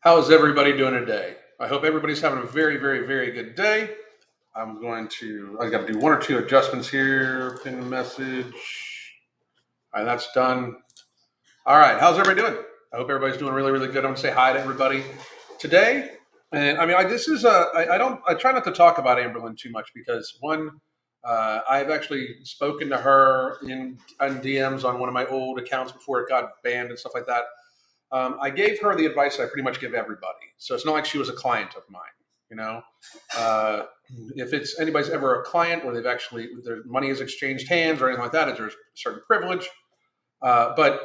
How's everybody doing today? I hope everybody's having a very, very, very good day. I got to do one or two adjustments here. Pin message. All right, that's done. All right, how's everybody doing? I hope everybody's doing really, really good. I'm going to say hi to everybody today. And I mean, this is I try not to talk about Amberlynn too much because one, I've actually spoken to her on DMs on one of my old accounts before it got banned and stuff like that. I gave her the advice I pretty much give everybody. So it's not like she was a client of mine. You know, uh, if it's anybody's ever a client or their money has exchanged hands or anything like that, there's a certain privilege. But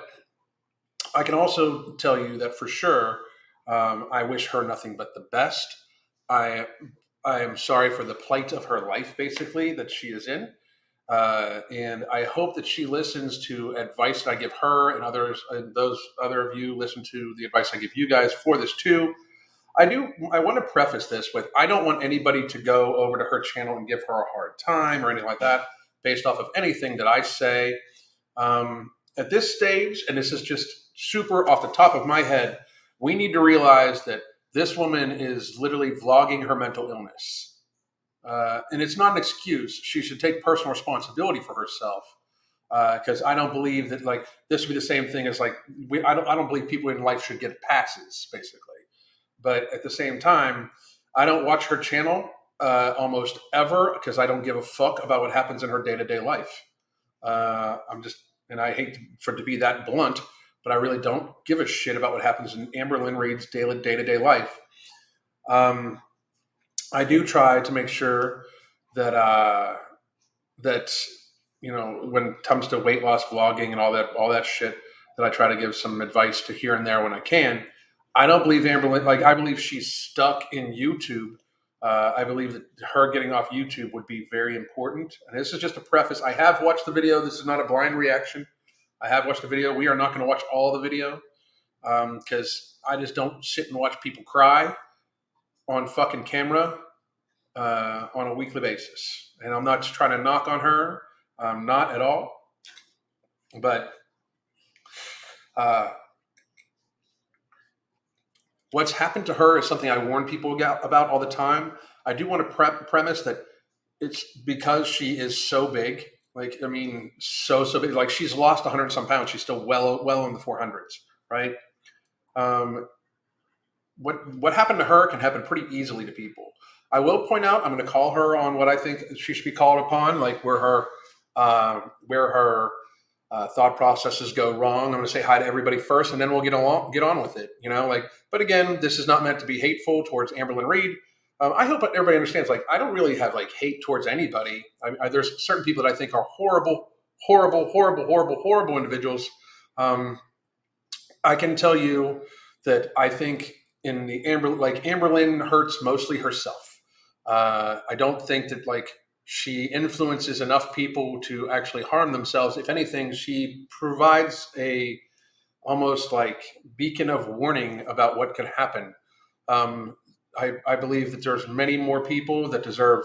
I can also tell you that for sure, I wish her nothing but the best. I I am sorry for the plight of her life, basically, that she is in. And I hope that she listens to advice that I give her, and others, and those other of you listen to the advice I give you guys for this too. I want to preface this with I don't want anybody to go over to her channel and give her a hard time or anything like that based off of anything that I say. At this stage, and this is just super off the top of my head, we need to realize that this woman is literally vlogging her mental illness. And it's not an excuse. She should take personal responsibility for herself. Because I don't believe that like this would be the same thing as like I don't believe people in life should get passes basically. But at the same time, I don't watch her channel almost ever because I don't give a fuck about what happens in her day to day life. I'm just, and I hate for it to be that blunt, but I really don't give a shit about what happens in Amberlynn Reid's daily day to day life. Um, I do try to make sure that that when it comes to weight loss vlogging and all that shit, that I try to give some advice to here and there when I can. I don't believe Amberlynn, like I believe she's stuck in YouTube. I believe that her getting off YouTube would be very important. And this is just a preface. I have watched the video. This is not a blind reaction. I have watched the video. We are not going to watch all the video because I just don't sit and watch people cry on fucking camera on a weekly basis. And I'm not just trying to knock on her. I'm not at all. But uh, what's happened to her is something I warn people about all the time. I do want to premise that it's because she is so big. Like, I mean, so big. Like, she's lost 100 some pounds. She's still well in the 400s, right? Um, what happened to her can happen pretty easily to people. I will point out, I'm going to call her on what I think she should be called upon, like where her thought processes go wrong. I'm going to say hi to everybody first, and then we'll get on with it. But again, this is not meant to be hateful towards Amberlynn Reid. I hope everybody understands. Like, I don't really have like hate towards anybody. There's certain people that I think are horrible, horrible, horrible, horrible, horrible individuals. Um, I can tell you that I think in the Amberlynn hurts mostly herself. I don't think that like she influences enough people to actually harm themselves. If anything, she provides a almost like beacon of warning about what could happen. Um, I believe that there's many more people that deserve,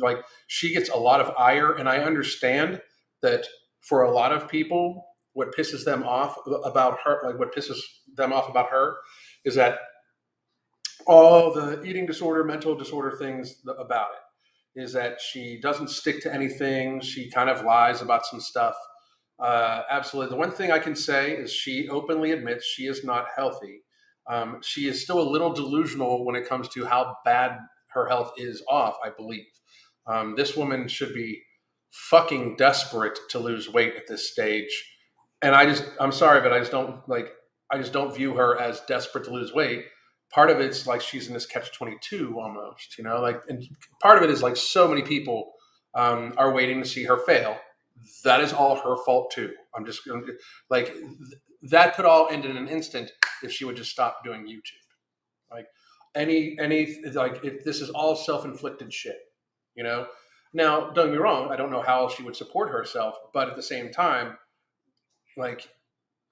like, she gets a lot of ire, and I understand that for a lot of people, what pisses them off about her, like what pisses them off about her, is that all the eating disorder, mental disorder things about it is that she doesn't stick to anything. She kind of lies about some stuff. Absolutely. The one thing I can say is she openly admits she is not healthy. She is still a little delusional when it comes to how bad her health is off, I believe. This woman should be fucking desperate to lose weight at this stage. And I'm sorry, but I just don't view her as desperate to lose weight. Part of it's like she's in this catch 22 almost, and part of it is like so many people are waiting to see her fail. That is all her fault too. I'm just like that could all end in an instant if she would just stop doing YouTube. Like this is all self-inflicted shit, you know. Now, don't get me wrong. I don't know how she would support herself, but at the same time, like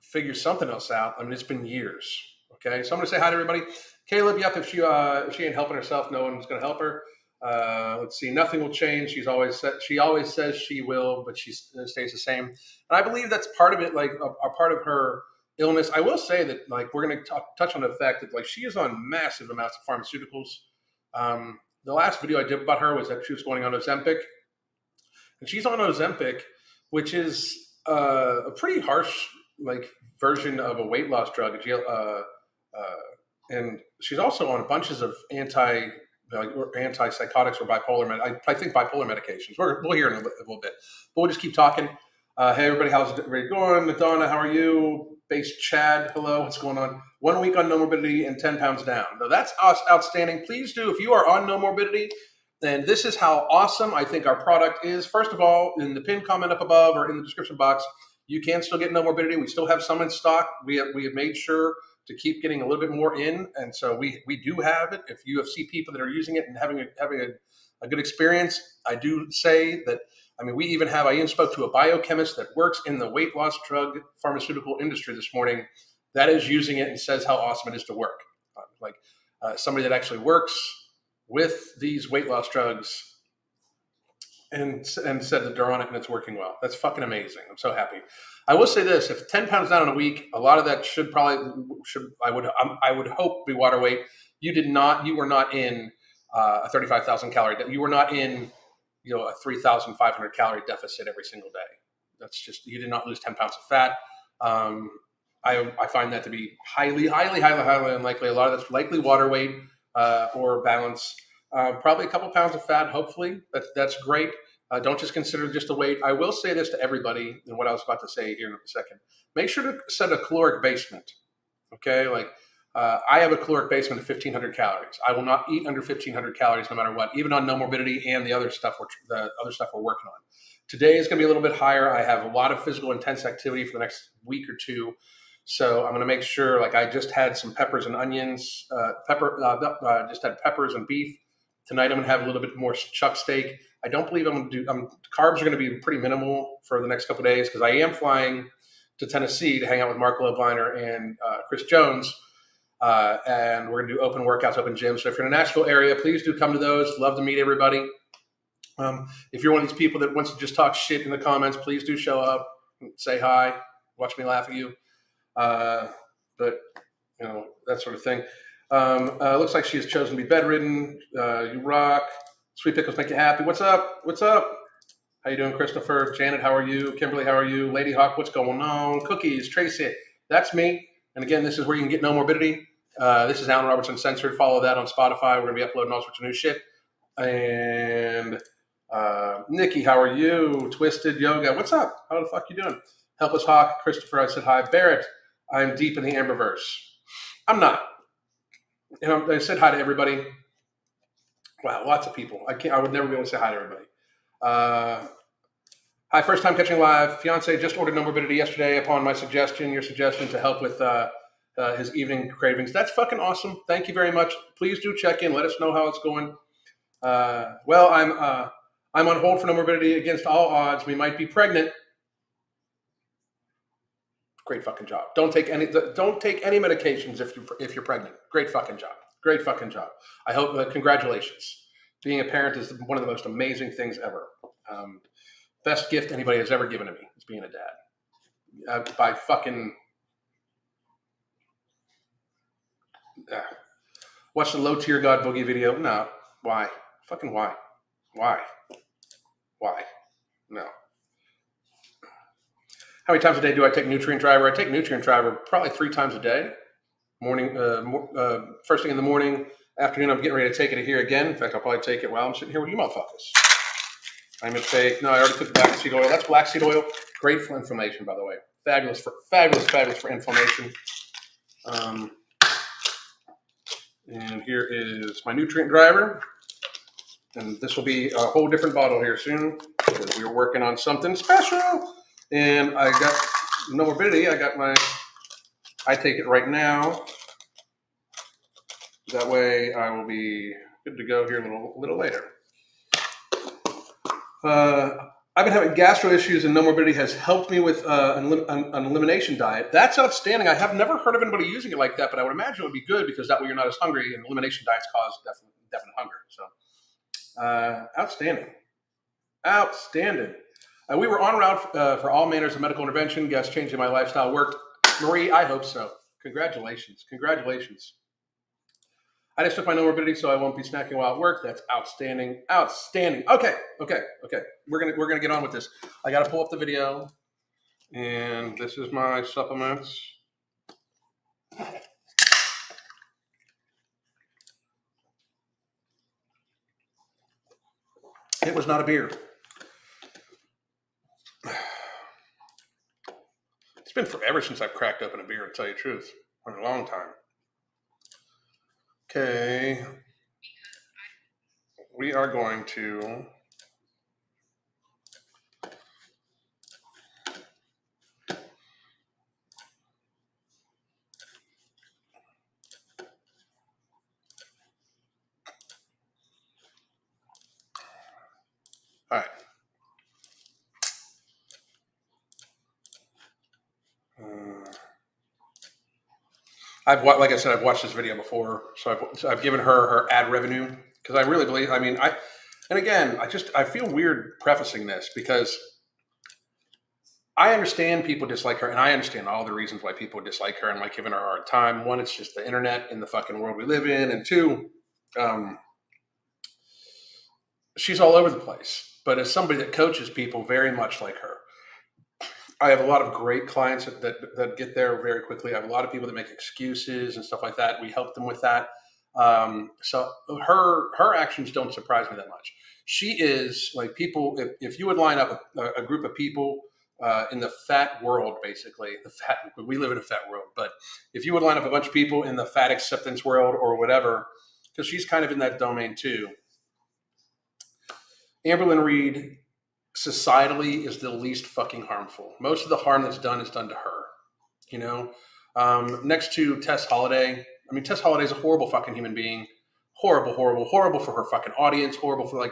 figure something else out. I mean, it's been years. Okay, so I'm gonna say hi to everybody. Caleb, yep. If she ain't helping herself, no one's gonna help her. Let's see. Nothing will change. She always says she will, but she stays the same. And I believe that's part of it. Like a part of her illness. I will say that, like, we're going to touch on the fact that, like, she is on massive amounts of pharmaceuticals. The last video I did about her was that she was going on Ozempic, and she's on Ozempic, which is a pretty harsh, like, version of a weight loss drug. And she's also on bunches of antipsychotics or bipolar. I think bipolar medications. We'll hear in a little bit, but we'll just keep talking. Hey everybody, how's it going? Donna, how are you? Base Chad, hello. What's going on? 1 week on no morbidity and 10 pounds down. Now that's outstanding. Please do, if you are on no morbidity, then this is how awesome I think our product is. First of all, in the pinned comment up above or in the description box, you can still get no morbidity. We still have some in stock. We have made sure to keep getting a little bit more in, and so we do have it. If you see people that are using it and having a good experience, I do say that. I mean, I even spoke to a biochemist that works in the weight loss drug pharmaceutical industry this morning that is using it and says how awesome it is to work. Somebody that actually works with these weight loss drugs and said that they're on it and it's working well. That's fucking amazing. I'm so happy. I will say this: if 10 pounds down in a week, a lot of that I would hope be water weight. You were not in a 35,000 calorie. You were not in a 3,500 calorie deficit every single day. That's just, you did not lose 10 pounds of fat. I find that to be highly, highly, highly, highly unlikely. A lot of that's likely water weight or balance. Probably a couple pounds of fat, hopefully. That's great. Don't just consider just the weight. I will say this to everybody, and what I was about to say here in a second. Make sure to set a caloric basement. Okay, I have a caloric basement of 1,500 calories. I will not eat under 1,500 calories no matter what, even on no morbidity and the other stuff we're working on. Today is going to be a little bit higher. I have a lot of physical intense activity for the next week or two. So I'm going to make sure, I just had some peppers and onions, just had peppers and beef. Tonight I'm going to have a little bit more chuck steak. I don't believe I'm going to do, carbs are going to be pretty minimal for the next couple of days because I am flying to Tennessee to hang out with Mark Lobliner and Chris Jones. And we're going to do open workouts, open gyms. So if you're in the Nashville area, please do come to those. Love to meet everybody. If you're one of these people that wants to just talk shit in the comments, please do show up, say hi, watch me laugh at you. But that sort of thing. Looks like she has chosen to be bedridden. You rock. Sweet pickles make you happy. What's up? What's up? How you doing, Christopher? Janet, how are you? Kimberly, how are you? Lady Hawk, what's going on? Cookies, Tracy, that's me. And again, this is where you can get no morbidity. This is Alan Robertson Censored. Follow that on Spotify. We're going to be uploading all sorts of new shit. And Nikki, how are you? Twisted Yoga, what's up? How the fuck you doing? Help us Hawk. Christopher, I said hi. Barrett, I'm deep in the Amberverse. I'm not. I said hi to everybody. Wow, lots of people. I would never be able to say hi to everybody. Hi, first time catching live. Fiance just ordered no morbidity yesterday upon your suggestion to help with his evening cravings. That's fucking awesome. Thank you very much. Please do check in. Let us know how it's going. Well, I'm on hold for no morbidity against all odds. We might be pregnant. Great fucking job. Don't take any medications if you're pregnant. Great fucking job. Great fucking job. I hope. Congratulations. Being a parent is one of the most amazing things ever. Best gift anybody has ever given to me is being a dad. By fucking watch the low tier God Boogie video. No. Why? Fucking why? Why? No. How many times a day do I take Nutrient Driver? I take Nutrient Driver probably 3 times a day. Morning, first thing in the morning, afternoon, I'm getting ready to take it here again. In fact, I'll probably take it while I'm sitting here with you motherfuckers. I'm going to take, no, I already took black seed oil. That's black seed oil. Great for inflammation, by the way. Fabulous for inflammation. And here is my Nutrient Driver. And this will be a whole different bottle here soon because we're working on something special. And I got no morbidity. I take it right now. That way I will be good to go here a little later. I've been having gastro issues and no morbidity has helped me with an elimination diet. That's outstanding. I have never heard of anybody using it like that, but I would imagine it would be good because that way you're not as hungry, and elimination diets cause definite hunger. So outstanding. We were en route for all manners of medical intervention. Guess changing my lifestyle worked. Marie, I hope so. Congratulations. Congratulations. I just took my no morbidity, so I won't be snacking while at work. That's outstanding. Outstanding. Okay. We're gonna get on with this. I gotta pull up the video. And this is my supplements. It was not a beer. It's been forever since I've cracked open a beer, to tell you the truth. For a long time. Okay. We are going to... All right. Like I said, I've watched this video before, so I've given her ad revenue because I really believe. And again, I feel weird prefacing this because I understand people dislike her, and I understand all the reasons why people dislike her and like giving her a hard time. One, it's just the internet and the fucking world we live in, and two, she's all over the place. But as somebody that coaches people very much like her, I have a lot of great clients that get there very quickly. I have a lot of people that make excuses and stuff like that. We help them with that. So her actions don't surprise me that much. She is like people. If you would line up a group of people in the fat world, basically we live in a fat world. But if you would line up a bunch of people in the fat acceptance world or whatever, because she's kind of in that domain too. Amberlynn Reid societally is the least fucking harmful. Most of the harm that's done is done to her, you know? Next to Tess Holliday. I mean, Tess Holliday is a horrible fucking human being. Horrible for her fucking audience. Horrible for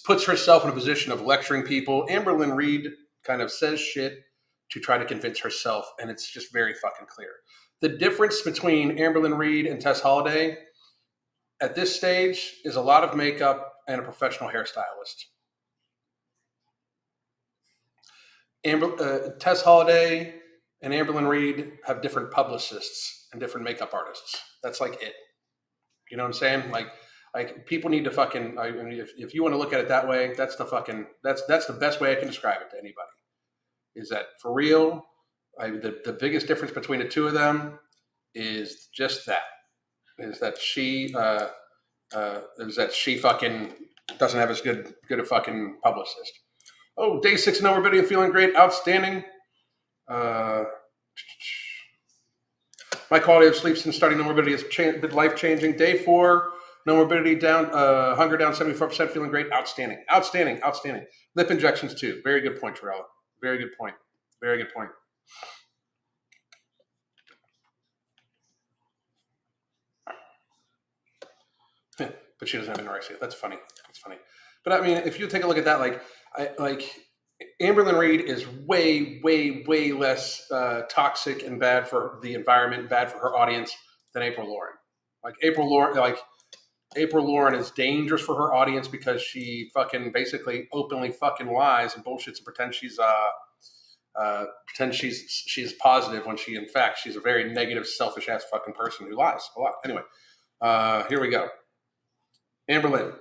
puts herself in a position of lecturing people. Amberlynn Reid kind of says shit to try to convince herself, and it's just very fucking clear. The difference between Amberlynn Reid and Tess Holliday at this stage is a lot of makeup and a professional hairstylist. Tess Holliday and Amberlynn Reid have different publicists and different makeup artists. That's like it. You know what I'm saying? Like people need to fucking. I mean, if you want to look at it that way, that's the best way I can describe it to anybody. Is that for real? The biggest difference between the two of them is just that. Is that she fucking doesn't have as good a fucking publicist. Oh, day 6 no morbidity and feeling great, outstanding. My quality of sleep since starting no morbidity has been life changing. Day 4, no morbidity down, hunger down 74%, feeling great, outstanding. Lip injections too. Very good point, Torella. Very good point. But she doesn't have anorexia. That's funny. But I mean, if you take a look at that, Amberlynn Reid is way less toxic and bad for the environment, bad for her audience than April Lauren. April Lauren is dangerous for her audience because she fucking basically openly fucking lies and bullshits and pretends she's positive when she in fact she's a very negative, selfish ass fucking person who lies a lot. Anyway, here we go. Amberlynn.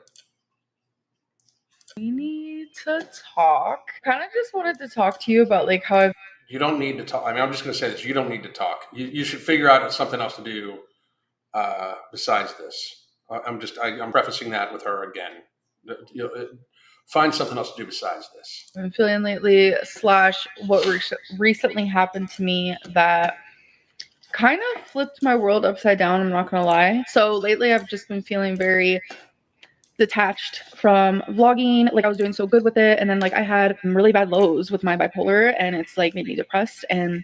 We need to talk. Kind of just wanted to talk to you about how You don't need to talk. I mean, I'm just going to say this. You don't need to talk. You should figure out something else to do besides this. I'm prefacing that with her again. Find something else to do besides this. I'm feeling lately / what recently happened to me that kind of flipped my world upside down. I'm not going to lie. So lately I've just been feeling very detached from vlogging. I was doing so good with it, and then I had really bad lows with my bipolar, and it's made me depressed and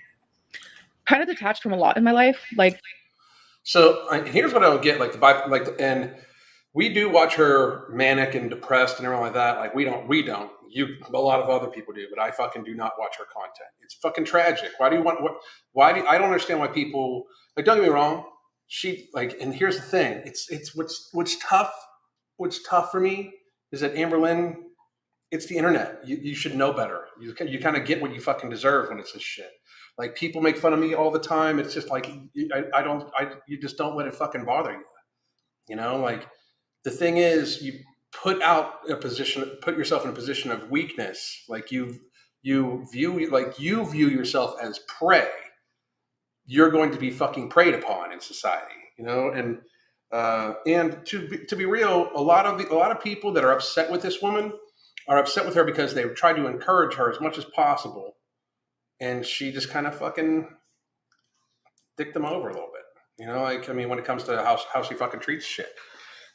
kind of detached from a lot in my life. So here's what I don't get: and we do watch her manic and depressed and everything like that. We don't. A lot of other people do, but I fucking do not watch her content. It's fucking tragic. I don't understand why people don't get me wrong. And here's the thing: it's what's tough. What's tough for me is that Amberlynn, it's the internet. You should know better. You kind of get what you fucking deserve when it's this shit. Like people make fun of me all the time. It's just like you just don't let it fucking bother you. You know, like the thing is, you put yourself in a position of weakness. Like you view yourself as prey. You're going to be fucking preyed upon in society. You know, and to be real, a lot of people that are upset with this woman are upset with her because they try to encourage her as much as possible, and she just kind of fucking dick them over a little bit. You know, like I mean, when it comes to how she fucking treats shit.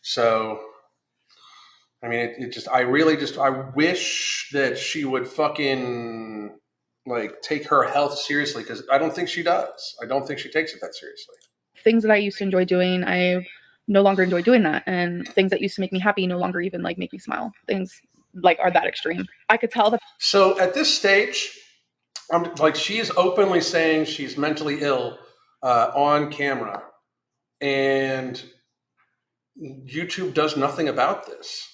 So I mean, I wish that she would fucking like take her health seriously because I don't think she does. I don't think she takes it that seriously. Things that I used to enjoy doing, I no longer enjoy doing that. And things that used to make me happy no longer even like make me smile. Things like are that extreme. I could tell that. So at this stage, I'm like, she is openly saying she's mentally ill on camera, and YouTube does nothing about this.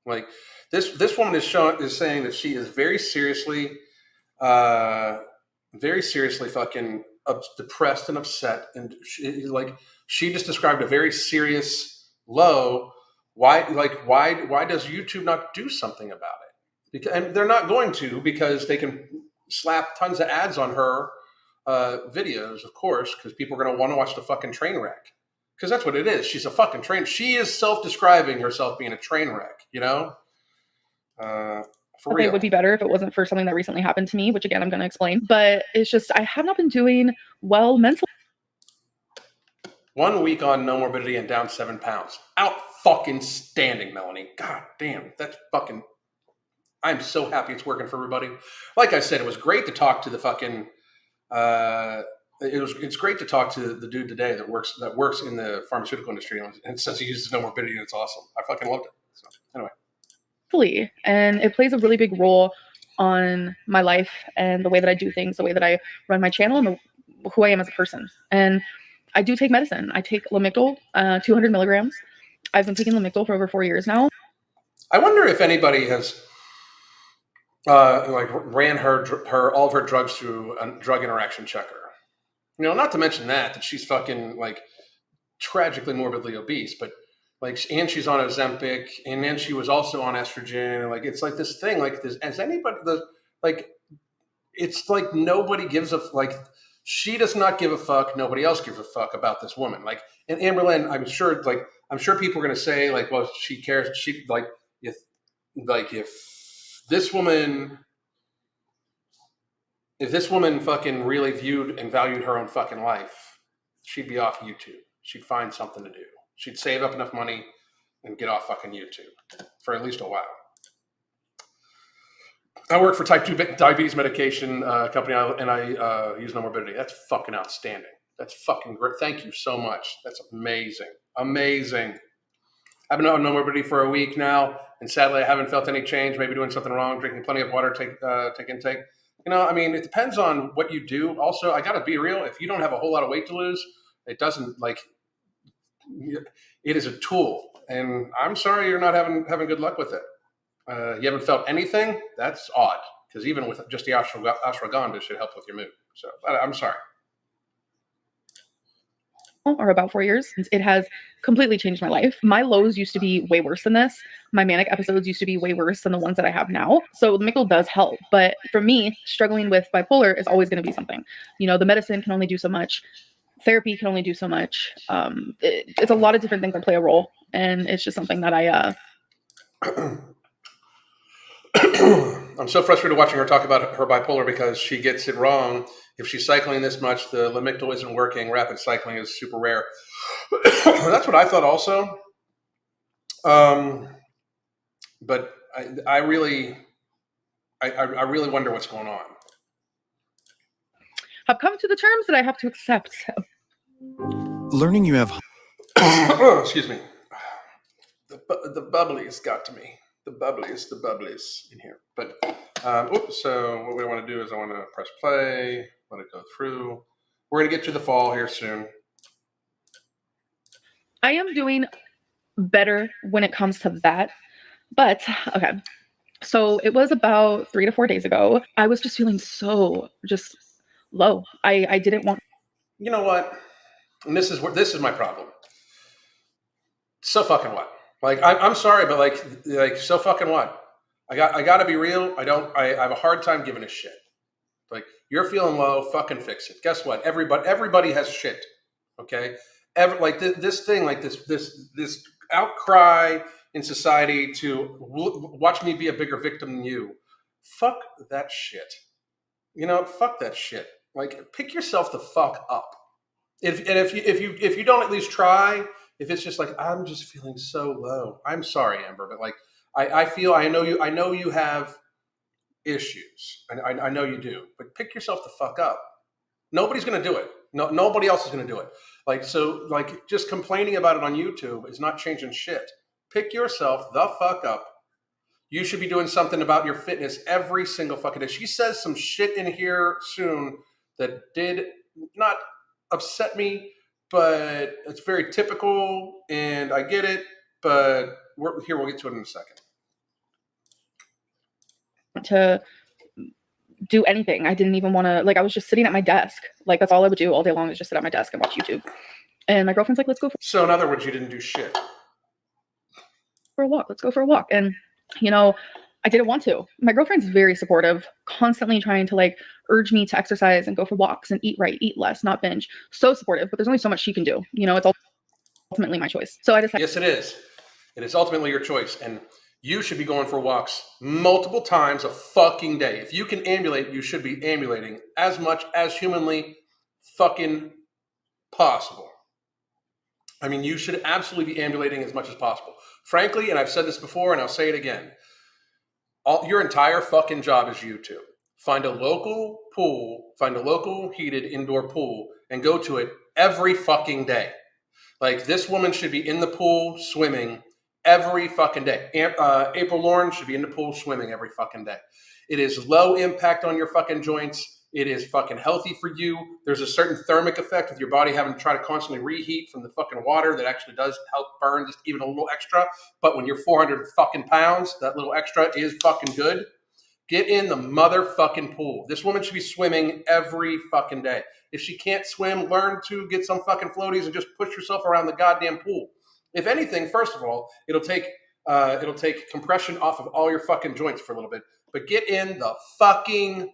Like this woman is saying that she is very seriously fucking depressed and upset, and she just described a very serious low. Why does YouTube not do something about it? Because, and they're not going to, because they can slap tons of ads on her videos, of course, because people are going to want to watch the fucking train wreck. Because that's what it is. She's a fucking train. She is self-describing herself being a train wreck, you know? For real. It would be better if it wasn't for something that recently happened to me, which again, I'm going to explain. But it's just, I have not been doing well mentally. 1 week on no morbidity and down 7 pounds. Out fucking standing, Melanie. God damn. That's fucking... I'm so happy it's working for everybody. Like I said, it was great to talk to the fucking... It's great to talk to the dude today that works in the pharmaceutical industry and says he uses no morbidity, and it's awesome. I fucking loved it. So anyway. And it plays a really big role on my life and the way that I do things, the way that I run my channel, and who I am as a person. And I do take medicine. I take Lamictal, 200 milligrams. I've been taking Lamictal for over 4 years now. I wonder if anybody has ran all of her drugs through a drug interaction checker. You know, not to mention that she's fucking like tragically morbidly obese, but like, and she's on Ozempic, and then she was also on estrogen. Like, it's like this thing. Like, as anybody, it's like nobody gives like. She does not give a fuck. Nobody else gives a fuck about this woman. Like, and Amberlynn, I'm sure people are going to say like, well, she cares. She if this woman fucking really viewed and valued her own fucking life, she'd be off YouTube. She'd find something to do. She'd save up enough money and get off fucking YouTube for at least a while. I work for type 2 diabetes medication company, and I use no morbidity. That's fucking outstanding. That's fucking great. Thank you so much. That's amazing. Amazing. I've been on no morbidity for a week now, and sadly I haven't felt any change. Maybe doing something wrong, drinking plenty of water, take intake. You know, I mean, it depends on what you do. Also, I got to be real. If you don't have a whole lot of weight to lose, it doesn't like... It is a tool, and I'm sorry you're not having good luck with it. You haven't felt anything? That's odd, because even with just the ashwagandha, it should help with your mood. So I'm sorry. Or about 4 years. It has completely changed my life. My lows used to be way worse than this. My manic episodes used to be way worse than the ones that I have now. So the Lamictal does help. But for me, struggling with bipolar is always going to be something. You know, the medicine can only do so much. Therapy can only do so much. It's a lot of different things that play a role. And it's just something that I... I'm so frustrated watching her talk about her bipolar because she gets it wrong. If she's cycling this much, the Lamictal isn't working. Rapid cycling is super rare. That's what I thought also. But I really wonder what's going on. I've come to the terms that I have to accept. Learning you have... Excuse me. The bubblies got to me. The bubblies in here. But, so what we want to do is I want to press play, let it go through. We're going to get to the fall here soon. I am doing better when it comes to that. But, okay. So it was about 3 to 4 days ago. I was just feeling so just low. I didn't want. You know what? And this is my problem. So fucking what? Like I'm sorry, but like so fucking what? I got to be real. I have a hard time giving a shit. Like you're feeling low, fucking fix it. Guess what? Everybody has shit. Okay, this thing, like this outcry in society to watch me be a bigger victim than you. Fuck that shit. You know, fuck that shit. Like pick yourself the fuck up. If you don't at least try, if it's just like I'm just feeling so low. I'm sorry, Amber, but like I know you have issues. I know you do, but pick yourself the fuck up. Nobody's going to do it. No, nobody else is going to do it. Like just complaining about it on YouTube is not changing shit. Pick yourself the fuck up. You should be doing something about your fitness every single fucking day. She says some shit in here soon that did not upset me, but it's very typical and I get it, but we'll get to it in a second. To do anything. I didn't even want to, like, I was just sitting at my desk. Like, that's all I would do all day long is just sit at my desk and watch YouTube. And my girlfriend's like, let's go So in other words, you didn't do shit. for a walk. Let's go for a walk. And, you know, I didn't want to. My girlfriend's very supportive, constantly trying to like urge me to exercise and go for walks and eat right, eat less, not binge. So supportive, but there's only so much she can do. You know, it's ultimately my choice. So I decided. Yes, it is. It is ultimately your choice. And you should be going for walks multiple times a fucking day. If you can ambulate, you should be ambulating as much as humanly fucking possible. I mean, you should absolutely be ambulating as much as possible. Frankly, and I've said this before and I'll say it again, your entire fucking job is YouTube. Find a local pool, find a local heated indoor pool and go to it every fucking day. Like this woman should be in the pool swimming every fucking day. April Lauren should be in the pool swimming every fucking day. It is low impact on your fucking joints. It is fucking healthy for you. There's a certain thermic effect with your body having to try to constantly reheat from the fucking water that actually does help burn just even a little extra. But when you're 400 fucking pounds, that little extra is fucking good. Get in the motherfucking pool. This woman should be swimming every fucking day. If she can't swim, learn to get some fucking floaties and just push yourself around the goddamn pool. If anything, first of all, it'll take compression off of all your fucking joints for a little bit. But get in the fucking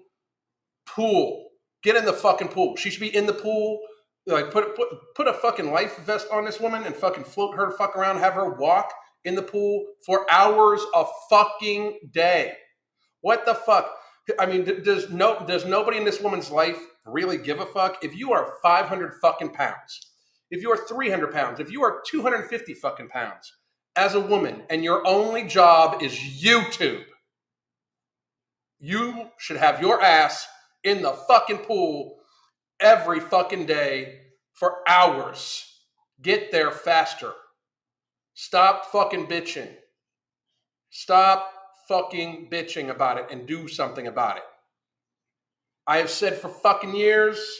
pool. Get in the fucking pool. She should be in the pool. Like put a fucking life vest on this woman and fucking float her fuck around. Have her walk in the pool for hours a fucking day. What the fuck? I mean, does nobody in this woman's life really give a fuck? If you are 500 fucking pounds, if you are 300 pounds, if you are 250 fucking pounds as a woman and your only job is YouTube, you should have your ass in the fucking pool every fucking day for hours. Get there faster. Stop fucking bitching. Stop fucking bitching about it and do something about it. I have said for fucking years,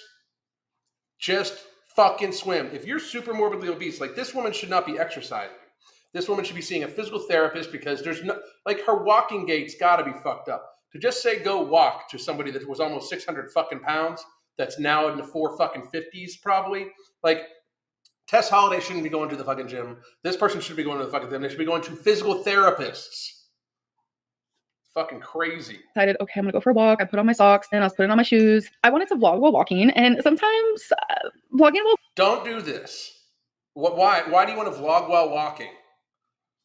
just fucking swim. If you're super morbidly obese, like this woman should not be exercising. This woman should be seeing a physical therapist because there's no, like her walking gait's gotta be fucked up. To just say go walk to somebody that was almost 600 fucking pounds, that's now in the 450s probably, like Tess Holliday shouldn't be going to the fucking gym. This person should be going to the fucking gym. They should be going to physical therapists. Fucking crazy. Decided, okay, I'm gonna go for a walk. I put on my socks and I was putting on my shoes. I wanted to vlog while walking, and sometimes vlogging while. Don't do this. Why? Why do you want to vlog while walking?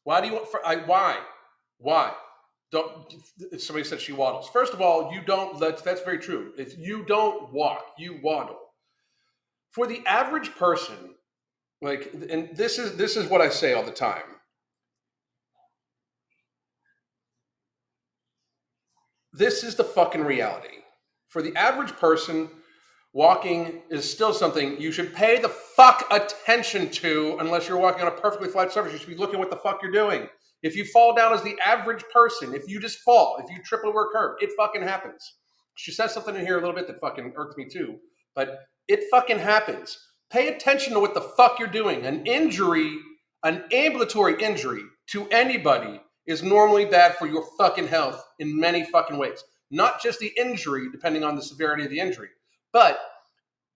Why do you want? Why? Don't. Somebody said she waddles. First of all, you don't. That's very true. If you don't walk, you waddle. For the average person, like, and this is what I say all the time. This is the fucking reality. For the average person, walking is still something you should pay the fuck attention to unless you're walking on a perfectly flat surface. You should be looking at what the fuck you're doing. If you fall down as the average person, if you just fall, if you trip over a curb, it fucking happens. She says something in here a little bit that fucking irked me too, but it fucking happens. Pay attention to what the fuck you're doing. An injury, an ambulatory injury to anybody is normally bad for your fucking health in many fucking ways. Not just the injury, depending on the severity of the injury, But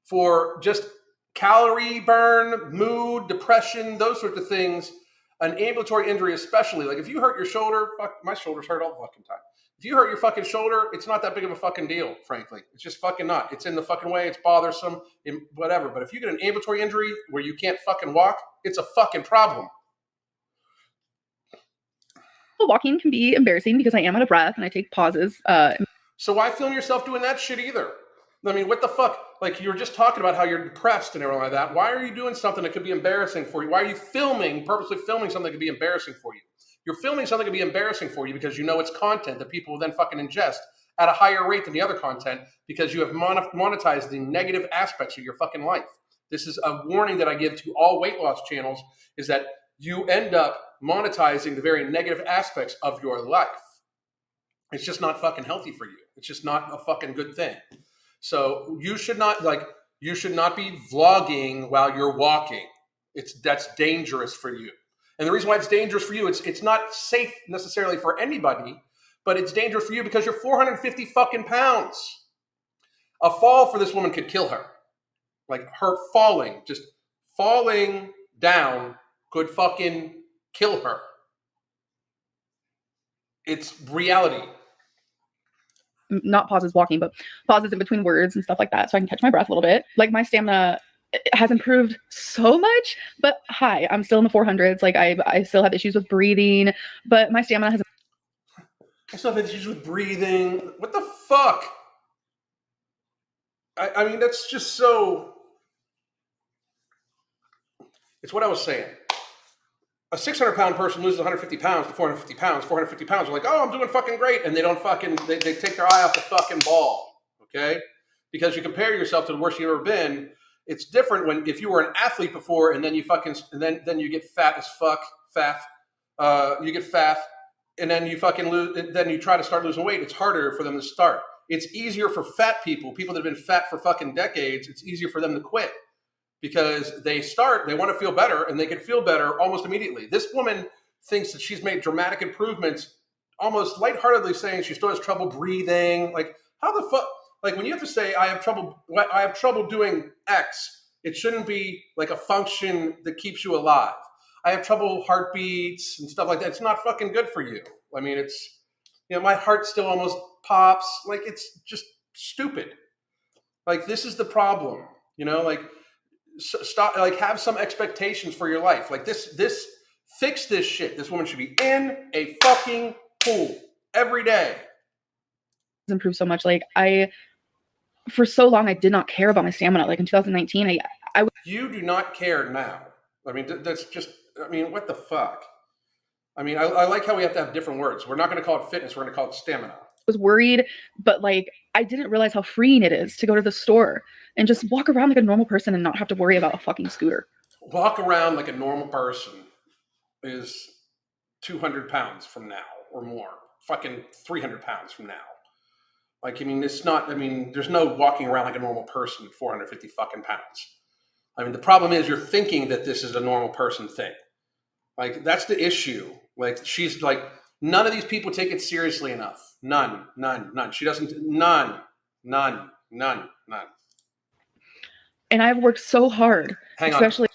for just calorie burn, mood, depression, those sorts of things, an ambulatory injury especially, like if you hurt your shoulder, fuck, my shoulders hurt all the fucking time. If you hurt your fucking shoulder, it's not that big of a fucking deal, frankly. It's just fucking not. It's in the fucking way, it's bothersome, whatever. But if you get an ambulatory injury where you can't fucking walk, it's a fucking problem. Walking can be embarrassing because I am out of breath and I take pauses. So why film yourself doing that shit either? I mean, what the fuck? Like, you were just talking about how you're depressed and everything like that. Why are you doing something that could be embarrassing for you? Why are you purposely filming something that could be embarrassing for you? You're filming something that could be embarrassing for you because you know it's content that people will then fucking ingest at a higher rate than the other content because you have monetized the negative aspects of your fucking life. This is a warning that I give to all weight loss channels, is that you end up monetizing the very negative aspects of your life. It's just not fucking healthy for you. It's just not a fucking good thing. So you should not be vlogging while you're walking. That's dangerous for you. And the reason why it's dangerous for you, it's not safe necessarily for anybody, but it's dangerous for you because you're 450 fucking pounds. A fall for this woman could kill her. Like, her just falling down could fucking kill her. It's reality. Not pauses walking, but pauses in between words and stuff like that, so I can catch my breath a little bit. Like, my stamina has improved so much, but hi, I'm still in the 400s. Like, I still have issues with breathing, but my stamina has. I still have issues with breathing. What the fuck? I mean, that's just so. It's what I was saying. A 600-pound person loses 150 pounds to 450 pounds. 450 pounds are like, oh, I'm doing fucking great. And they don't fucking, they take their eye off the fucking ball, okay? Because you compare yourself to the worst you've ever been. It's different when, if you were an athlete before and then you fucking, and then you get fat as fuck, you get fat, and then you fucking lose, then you try to start losing weight. It's harder for them to start. It's easier for fat people that have been fat for fucking decades. It's easier for them to quit. Because they want to feel better, and they can feel better almost immediately. This woman thinks that she's made dramatic improvements, almost lightheartedly saying she still has trouble breathing. Like, how the fuck? Like, when you have to say, I have trouble doing X, it shouldn't be like a function that keeps you alive. I have trouble heartbeats and stuff like that. It's not fucking good for you. I mean, it's, my heart still almost pops. Like, it's just stupid. Like, this is the problem, like, stop, like, have some expectations for your life. Like, fix this shit. This woman should be in a fucking pool every day. Improved so much. Like, for so long, I did not care about my stamina. Like, in 2019, You do not care now. I mean, that's just, what the fuck? I mean, I like how we have to have different words. We're not going to call it fitness. We're going to call it stamina. Was worried, but like, I didn't realize how freeing it is to go to the store and just walk around like a normal person and not have to worry about a fucking scooter. Walk around like a normal person is 200 pounds from now or more. Fucking 300 pounds from now. Like, it's not, there's no walking around like a normal person at 450 fucking pounds. The problem is you're thinking that this is a normal person thing. Like, that's the issue. Like, she's like, none of these people take it seriously enough. None. She doesn't, none. And I've worked so hard. Especially.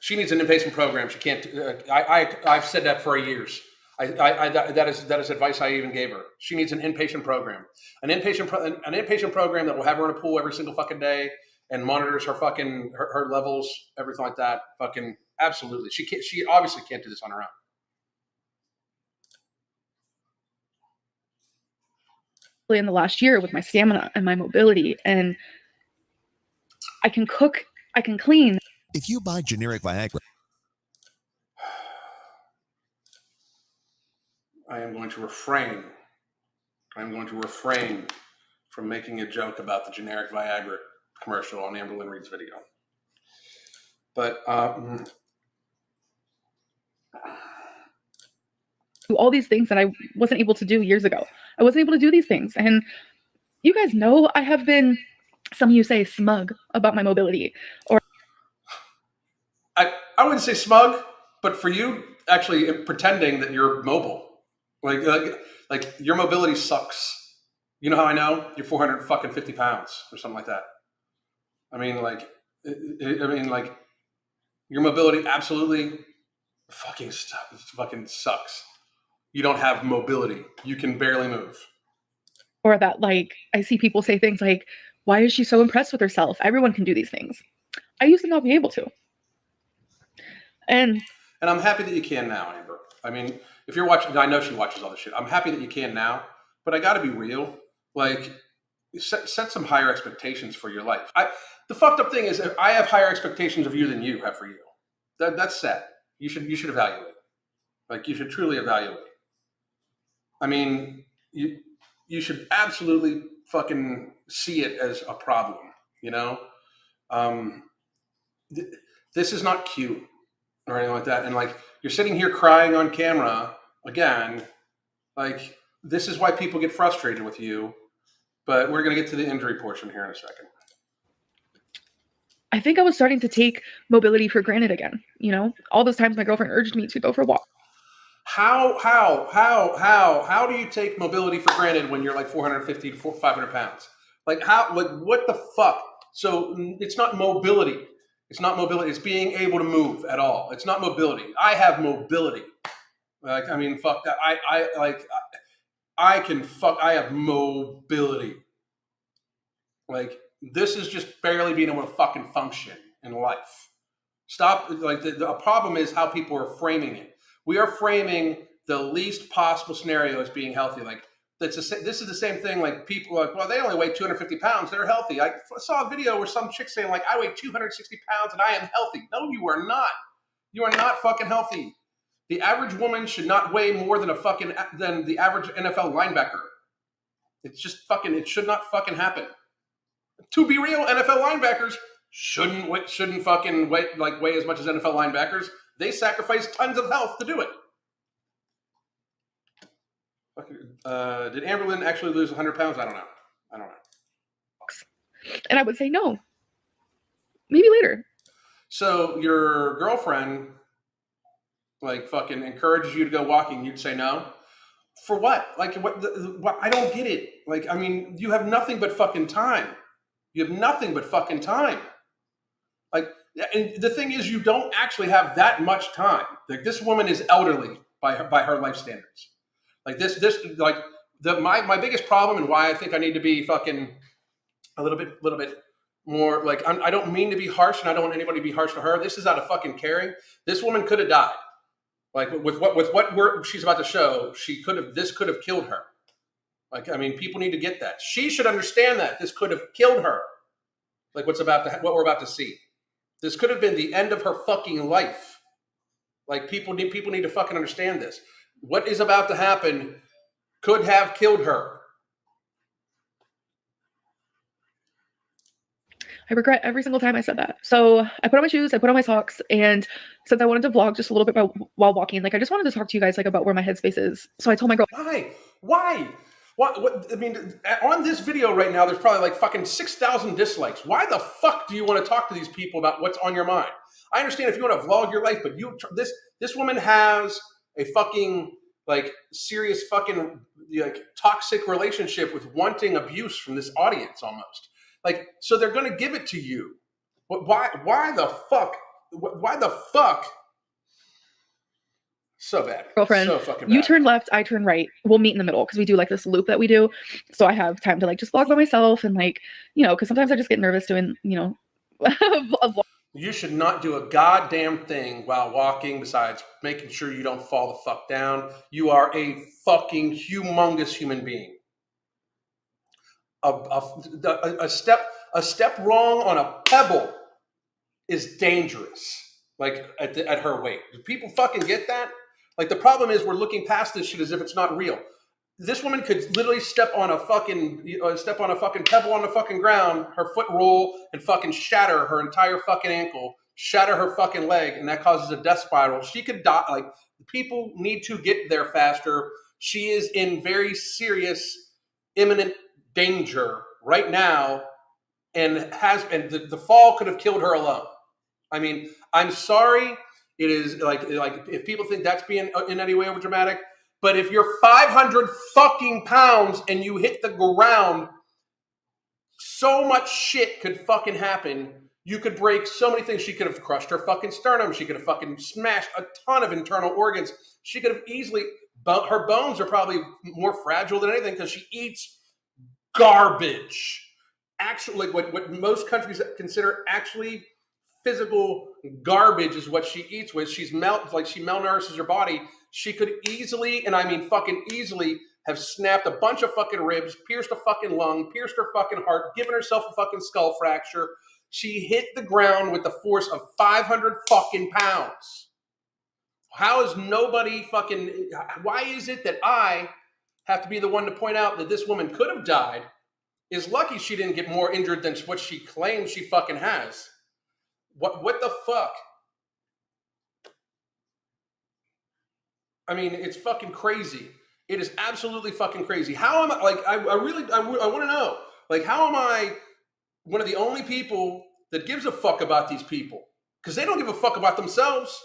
She needs an inpatient program. She can't, I've said that for years. That is advice I even gave her. She needs an inpatient program. An inpatient program that will have her in a pool every single fucking day and monitors her fucking, her levels, everything like that. Fucking, absolutely. She obviously can't do this on her own. In the last year with my stamina and my mobility, and I can cook, I can clean. If you buy generic Viagra, I am going to refrain from making a joke about the generic Viagra commercial on Amberlynn Reid's video. But all these things that I wasn't able to do years ago. I wasn't able to do these things. And you guys know I have been, some of you say, smug about my mobility. Or I wouldn't say smug, but for you actually pretending that you're mobile. Like your mobility sucks. You know how I know? You're 450 pounds or something like that. I mean, like, your mobility absolutely fucking sucks. You don't have mobility. You can barely move. Or that, like, I see people say things like, why is she so impressed with herself? Everyone can do these things. I used to not be able to. And I'm happy that you can now, Amber. I mean, if you're watching, I know she watches all this shit. I'm happy that you can now, but I got to be real. Like, set some higher expectations for your life. The fucked up thing is, I have higher expectations of you than you have for you. That's sad. You should evaluate. Like, you should truly evaluate. I mean, you should absolutely fucking see it as a problem. You know, this is not cute or anything like that. And like, you're sitting here crying on camera again. Like, this is why people get frustrated with you. But we're gonna get to the injury portion here in a second. I think I was starting to take mobility for granted again. You know, all those times my girlfriend urged me to go for a walk. How do you take mobility for granted when you're like 450 to 500 pounds? Like, how, like, what the fuck? So it's not mobility. It's not mobility. It's being able to move at all. It's not mobility. I have mobility. Like, I mean, fuck that. I have mobility. Like, this is just barely being able to fucking function in life. Stop. Like, the problem is how people are framing it. We are framing the least possible scenario as being healthy. Like, this is the same thing. Like, people are like, well, they only weigh 250 pounds. They're healthy. I saw a video where some chick saying, like, I weigh 260 pounds and I am healthy. No, you are not. You are not fucking healthy. The average woman should not weigh more than than the average NFL linebacker. It's just fucking, it should not fucking happen. To be real, NFL linebackers shouldn't fucking weigh as much as NFL linebackers. They sacrifice tons of health to do it. Did Amberlynn actually lose 100 pounds? I don't know. And I would say no. Maybe later. So your girlfriend, like, fucking encourages you to go walking. You'd say no? For what? Like, what? I don't get it. Like, I mean, you have nothing but fucking time. You have nothing but fucking time. Like, and the thing is, you don't actually have that much time. Like, this woman is elderly by her life standards. Like, my biggest problem, and why I think I need to be fucking a little bit more, like, I don't mean to be harsh, and I don't want anybody to be harsh to her. This is out of fucking caring. This woman could have died. Like, with what she's about to show, this could have killed her. Like, I mean, people need to get that. She should understand that this could have killed her. Like, what we're about to see. This could have been the end of her fucking life. Like, people need to fucking understand this. What is about to happen could have killed her. I regret every single time I said that. So I put on my shoes, I put on my socks, and since I wanted to vlog just a little bit while walking, like, I just wanted to talk to you guys, like, about where my headspace is. So I told my girl, Why? What? I mean, on this video right now, there's probably like fucking 6,000 dislikes. Why the fuck do you want to talk to these people about what's on your mind? I understand if you want to vlog your life, but this woman has a fucking, like, serious fucking, like, toxic relationship with wanting abuse from this audience almost. Like, so they're going to give it to you. Why the fuck? Why the fuck? So bad. Girlfriend, so fucking bad. You turn left, I turn right. We'll meet in the middle because we do, like, this loop that we do. So I have time to, like, just vlog by myself and, like, you know, because sometimes I just get nervous doing, you know, a vlog. You should not do a goddamn thing while walking besides making sure you don't fall the fuck down. You are a fucking humongous human being. A step wrong on a pebble is dangerous. Like, at her weight. Do people fucking get that? Like, the problem is we're looking past this shit as if it's not real. This woman could literally step on a fucking pebble on the fucking ground, her foot roll, and fucking shatter her entire fucking ankle, shatter her fucking leg, and that causes a death spiral. She could die. Like, people need to get there faster. She is in very serious, imminent danger right now, and the fall could have killed her alone. I mean, I'm sorry. It is like if people think that's being in any way over dramatic, But if you're 500 fucking pounds and you hit the ground, so much shit could fucking happen. You could break so many things. She could have crushed her fucking sternum. She could have fucking smashed a ton of internal organs. She could have easily, her bones are probably more fragile than anything because she eats garbage. Actually, what most countries consider actually physical garbage is what she eats with. She malnourishes her body. She could easily, and I mean fucking easily, have snapped a bunch of fucking ribs, pierced a fucking lung, pierced her fucking heart, given herself a fucking skull fracture. She hit the ground with the force of 500 fucking pounds. How is nobody fucking, why is it that I have to be the one to point out that this woman could have died? Is lucky she didn't get more injured than what she claims she fucking has. What the fuck? I mean, it's fucking crazy. It is absolutely fucking crazy. How am I, like, I want to know, like, how am I one of the only people that gives a fuck about these people? Because they don't give a fuck about themselves.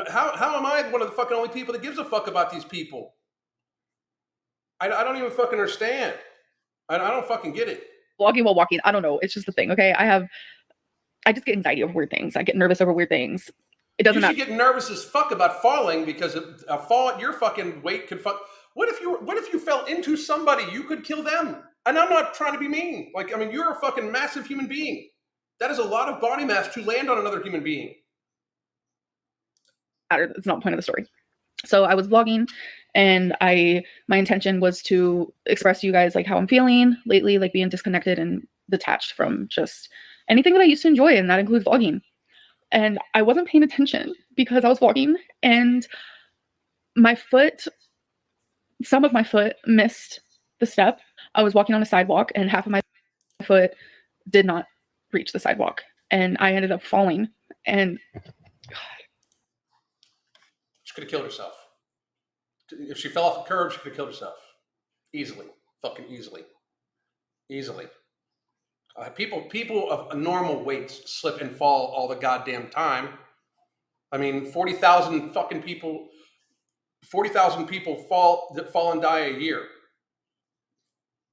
How am I one of the fucking only people that gives a fuck about these people? I don't even fucking understand. I don't fucking get it. Vlogging while walking, I don't know. It's just a thing, okay? I just get anxiety over weird things. I get nervous over weird things. It doesn't matter. You should get nervous as fuck about falling because a fall at your fucking weight could fuck. What if you fell into somebody? You could kill them. And I'm not trying to be mean. Like, I mean, you're a fucking massive human being. That is a lot of body mass to land on another human being. It's not the point of the story. So I was vlogging, and my intention was to express to you guys like how I'm feeling lately, like being disconnected and detached from just anything that I used to enjoy, and that includes vlogging. And I wasn't paying attention because I was vlogging, and some of my foot missed the step. I was walking on a sidewalk, and half of my foot did not reach the sidewalk, and I ended up falling. And she could have killed herself. If she fell off the curb, she could have killed herself. Easily. Fucking easily. Easily. People of normal weights slip and fall all the goddamn time. I mean, 40,000 fucking people, 40,000 people fall and die a year.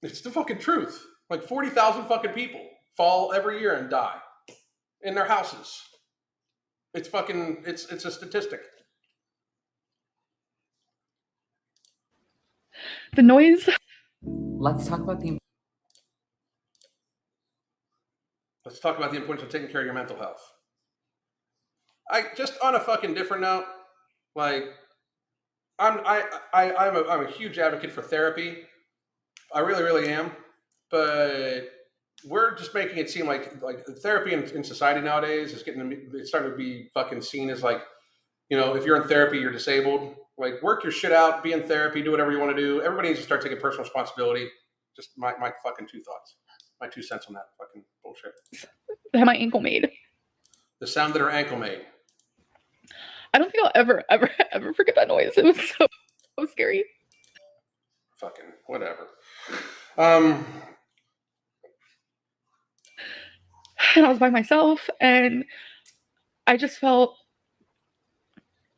It's the fucking truth. Like 40,000 fucking people fall every year and die in their houses. It's fucking, it's a statistic. the noise. Let's talk about the importance of taking care of your mental health. I just on a fucking different note, like I'm a huge advocate for therapy. I really, really am. But we're just making it seem like therapy in society nowadays is it's starting to be fucking seen as like, you know, if you're in therapy, you're disabled. Like, work your shit out, be in therapy, do whatever you want to do. Everybody needs to start taking personal responsibility. Just my fucking 2 thoughts. My 2 cents on that fucking bullshit. I had my ankle made. The sound that her ankle made. I don't think I'll ever forget that noise. It was so scary. Fucking whatever. And I was by myself, and I just felt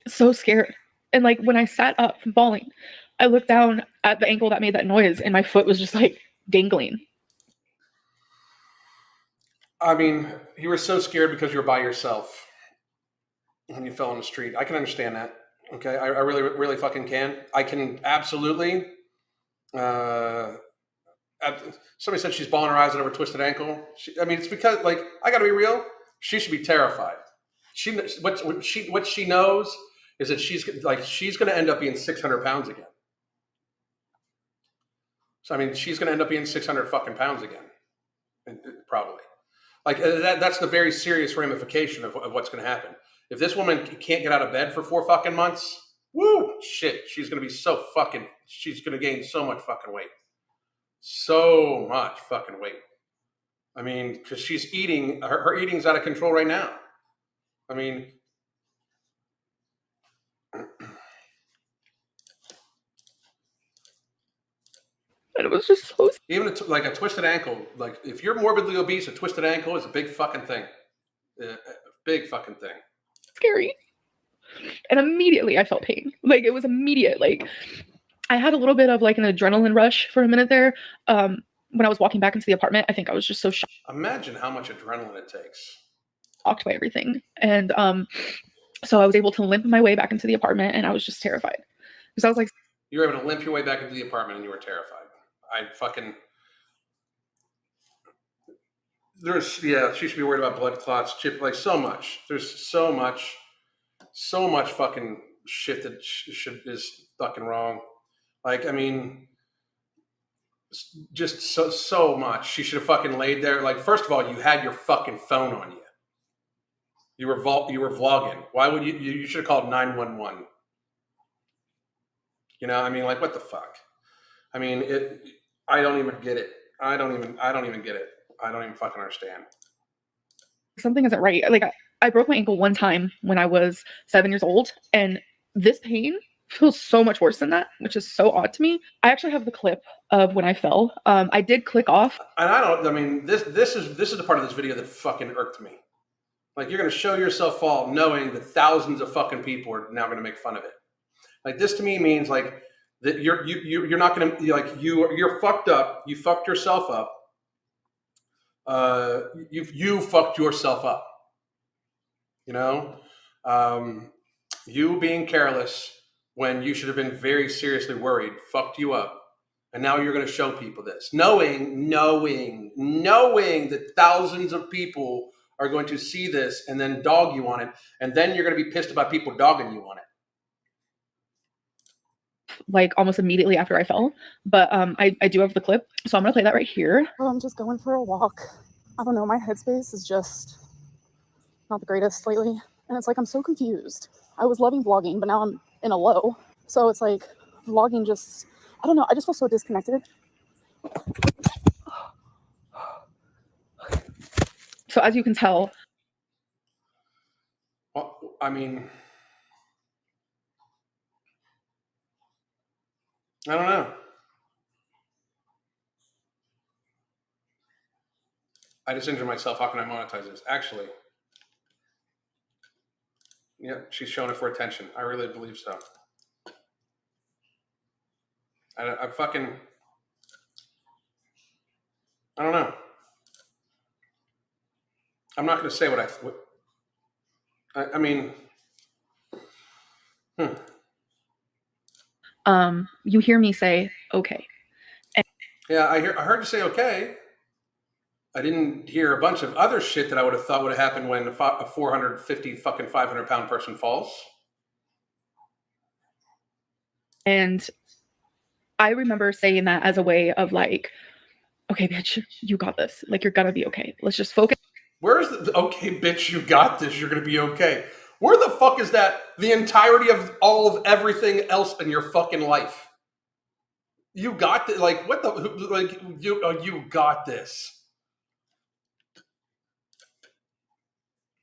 so scared. And like when I sat up from falling, I looked down at the ankle that made that noise, and my foot was just like dangling. I mean, you were so scared because you were by yourself when you fell on the street. I can understand that. Okay, I really, really fucking can. I can absolutely. Somebody said she's bawling her eyes over a twisted ankle. It's because, like, I got to be real. She should be terrified. What she knows is that she's going to end up being 600 pounds again. So I mean, she's going to end up being 600 fucking pounds again, probably. Like that's the very serious ramification of what's going to happen. If this woman can't get out of bed for 4 fucking months, woo, shit, she's going to be she's going to gain so much fucking weight. So much fucking weight. I mean, because she's eating, her eating's out of control right now. I mean, And it was just so even like a twisted ankle, like if you're morbidly obese, a twisted ankle is a big fucking thing. A big fucking thing. scary. And immediately I felt pain. Like it was immediate. Like I had a little bit of like an adrenaline rush for a minute there. When I was walking back into the apartment, I think I was just so Imagine how much adrenaline it takes. shocked by everything. And so I was able to limp my way back into the apartment, and I was just terrified. Because I was like, You were able to limp your way back into the apartment and you were terrified. She should be worried about blood clots, chip, like so much. There's so much fucking shit that is fucking wrong. Like, I mean, just so much. She should have fucking laid there. Like, first of all, you had your fucking phone on you. You were vlogging. Why would you should have called 911. You know, I mean, like, what the fuck? I mean, I don't even get it. I don't even get it. I don't even fucking understand. something isn't right. Like I broke my ankle one time when I was 7 years old, and this pain feels so much worse than that, which is so odd to me. I actually have the clip of when I fell. I did click off. And I mean, this is the part of this video that fucking irked me. Like, you're going to show yourself fall knowing that thousands of fucking people are now going to make fun of it. Like, this to me means like that you're not going to, like, you're fucked up. You fucked yourself up. You fucked yourself up. You know, you being careless when you should have been very seriously worried fucked you up. And now you're going to show people this, knowing that thousands of people are going to see this and then dog you on it. And then you're going to be pissed about people dogging you on it. Like almost immediately after I fell, but I do have the clip, so I'm gonna play that right here. Well, I'm just going for a walk. I don't know, my headspace is just not the greatest lately, and it's like I'm so confused. I was loving vlogging, but now I'm in a low, so it's like vlogging just, I don't know, I just feel so disconnected. So as you can tell, Well, I mean, I don't know. I just injured myself. How can I monetize this? Actually, yeah, she's showing it for attention. I really believe so. I fucking, I don't know. I'm not going to say what I mean. you hear me say okay. Yeah, I heard you say okay. I didn't hear a bunch of other shit that I would have thought would have happened when a 450 fucking 500-pound person falls. And I remember saying that as a way of like, okay, bitch, you got this. Like, you're gonna be okay. Let's just focus. Where's the okay, bitch, you got this, you're going to be okay? Where the fuck is that the entirety of all of everything else in your fucking life? You got this. Like, what the, like, you got this.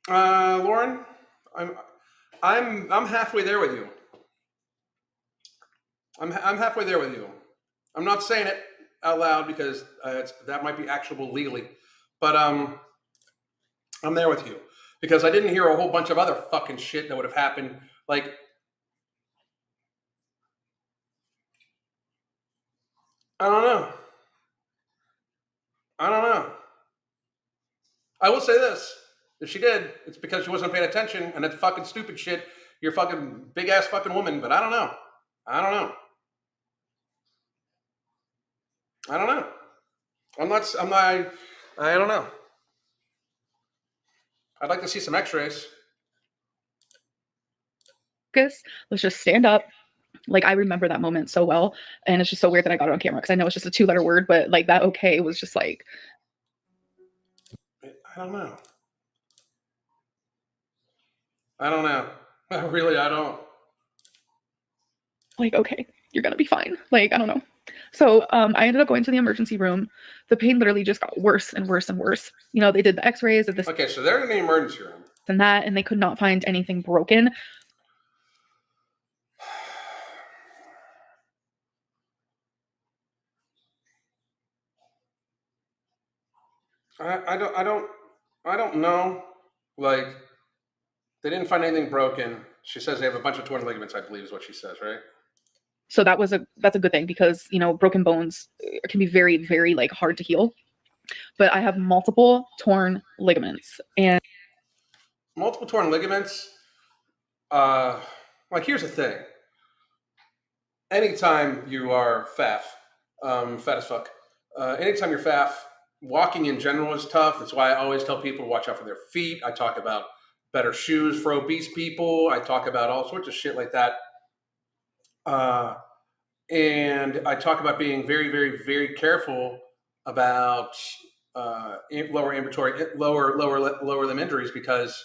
Lauren, I'm halfway there with you. I'm halfway there with you. I'm not saying it out loud because that might be actionable legally, but I'm there with you because I didn't hear a whole bunch of other fucking shit that would have happened. Like, I don't know. I will say this: if she did, it's because she wasn't paying attention, and it's fucking stupid shit. You're a fucking big ass fucking woman, but I don't know. I don't know. I don't know. I'd like to see some x-rays. Let's just stand up. Like, I remember that moment so well, and it's just so weird that I got it on camera because I know it's just a 2-letter word, but like that okay was just like, I don't know. I don't. like, okay, you're gonna be fine. Like, I don't know. So I ended up going to the emergency room. The pain literally just got worse and worse and worse. You know, they did the x-rays of this Okay, so they're in the emergency room. and that, and they could not find anything broken. I don't know. Like, They didn't find anything broken. She says they have a bunch of torn ligaments, I believe is what she says, right? So that's a good thing, because broken bones can be very, very like hard to heal. But I have multiple torn ligaments, and multiple torn ligaments. Like, here's the thing. Anytime you are fat as fuck, anytime you're fat, walking in general is tough. That's why I always tell people to watch out for their feet. I talk about better shoes for obese people. I talk about all sorts of shit like that. And I talk about being very, very, very careful about lower limb injuries, because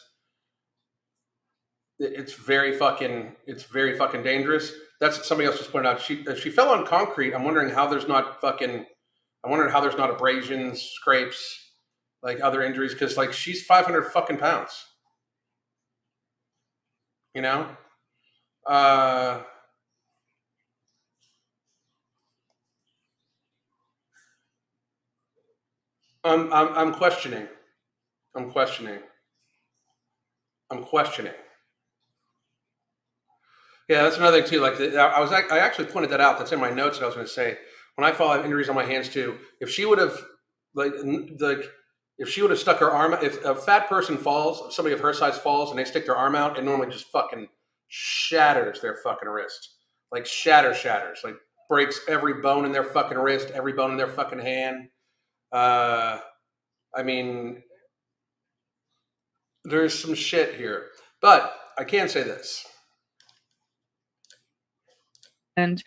it's very fucking dangerous. That's somebody else just pointed out. She fell on concrete. I'm wondering how there's not abrasions, scrapes, like other injuries, because like she's 500 fucking pounds. You know? I'm questioning. Yeah, that's another thing too. Like I actually pointed that out. That's in my notes that I was going to say. When I fall, I have injuries on my hands too. If she would have if she would have stuck her arm, if a fat person falls, if somebody of her size falls and they stick their arm out, it normally just fucking shatters their fucking wrist. Like shatters. Like breaks every bone in their fucking wrist, every bone in their fucking hand. I mean, there's some shit here. But I can say this. And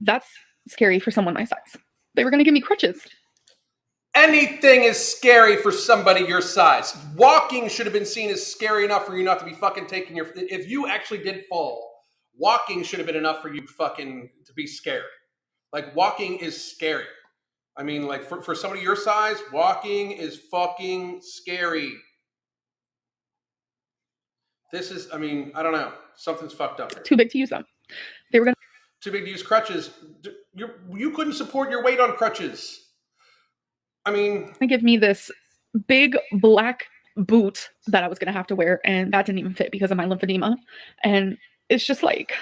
that's scary for someone my size. They were going to give me crutches. Anything is scary for somebody your size. Walking should have been seen as scary enough for you not to be fucking taking your... If you actually did fall, walking should have been enough for you fucking to be scared. Like, walking is scary. I mean, like, for somebody your size, walking is fucking scary. This is, I mean, I don't know. Something's fucked up here. Too big to use them. They were going Too big to use crutches. You couldn't support your weight on crutches. I mean... to give me this big black boot that I was going to have to wear, and that didn't even fit because of my lymphedema. And it's just like,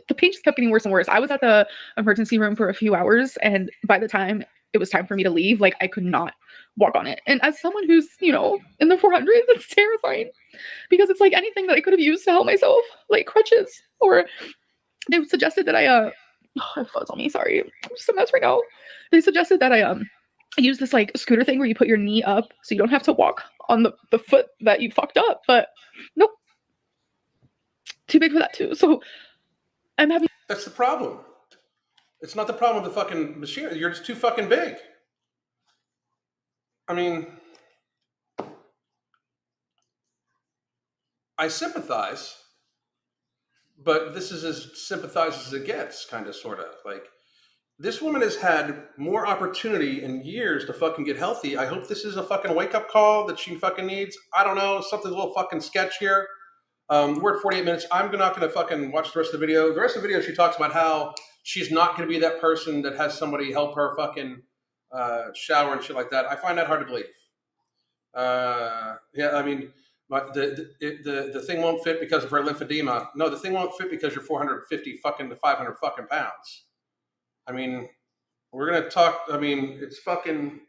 the pain just kept getting worse and worse. I was at the emergency room for a few hours, and by the time it was time for me to leave, like, I could not walk on it. And as someone who's, in the 400s, it's terrifying, because it's like anything that I could have used to help myself, like crutches, or they suggested that I fuzz on me, sorry, I'm just a mess right now. They suggested that I use this like scooter thing where you put your knee up so you don't have to walk on the foot that you fucked up, but nope, too big for that too. So I'm having... That's the problem. It's not the problem with the fucking machine. You're just too fucking big. I mean, I sympathize, but this is as sympathized as it gets, kind of, sort of. Like, this woman has had more opportunity in years to fucking get healthy. I hope this is a fucking wake-up call that she fucking needs. I don't know. Something's a little fucking sketch here. We're at 48 minutes. I'm not going to fucking watch the rest of the video. The rest of the video, she talks about how she's not going to be that person that has somebody help her fucking shower and shit like that. I find that hard to believe. Yeah, I mean, the thing won't fit because of her lymphedema. No, the thing won't fit because you're 450 fucking to 500 fucking pounds. I mean, we're going to talk, I mean, it's fucking...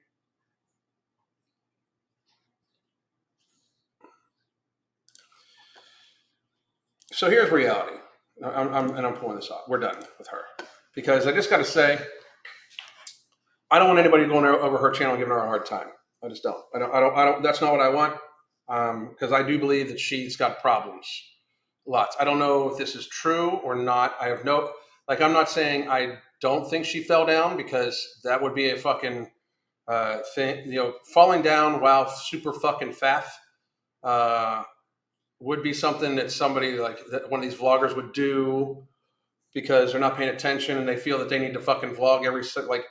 So here's reality. I'm pulling this off. We're done with her. Because I just got to say, I don't want anybody going over her channel and giving her a hard time. I just don't. I don't. That's not what I want. Because I do believe that she's got problems. Lots. I don't know if this is true or not. I have no... Like, I'm not saying I don't think she fell down, because that would be a fucking thing. Falling down while super fucking fat would be something that somebody like one of these vloggers would do because they're not paying attention and they feel that they need to fucking vlog like,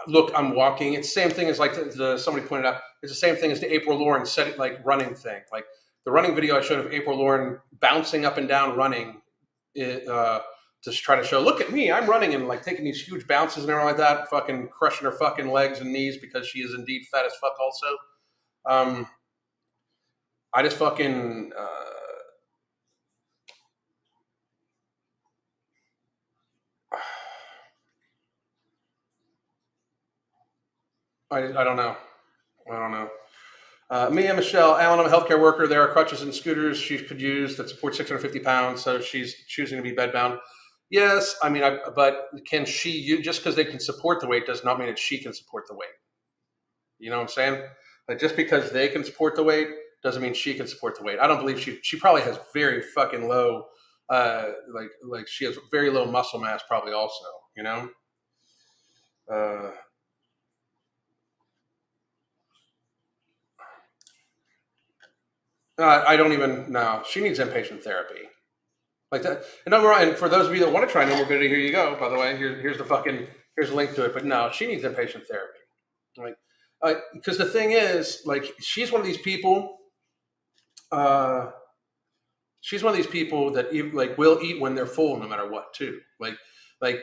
look, I'm walking. It's the same thing as like somebody pointed out. It's the same thing as the April Lauren running thing. Like the running video I showed of April Lauren bouncing up and down running, to try to show, look at me, I'm running and like taking these huge bounces and everything like that, fucking crushing her fucking legs and knees because she is indeed fat as fuck also. I just fucking, I don't know. I don't know. Me and Michelle Allen, I'm a healthcare worker. There are crutches and scooters she could use that support 650 pounds, so she's choosing to be bedbound. Yes, I mean, but can she use, just because they can support the weight does not mean that she can support the weight. You know what I'm saying? Like just because they can support the weight doesn't mean she can support the weight. I don't believe she probably has very fucking low, like she has very low muscle mass probably also, you know? I don't even know. She needs inpatient therapy. Like that. And for those of you that want to try no morbidity, here you go. By the way, here's a link to it. But no, she needs inpatient therapy. Because the thing is, like, she's one of these people. She's one of these people that like will eat when they're full, no matter what, too. Like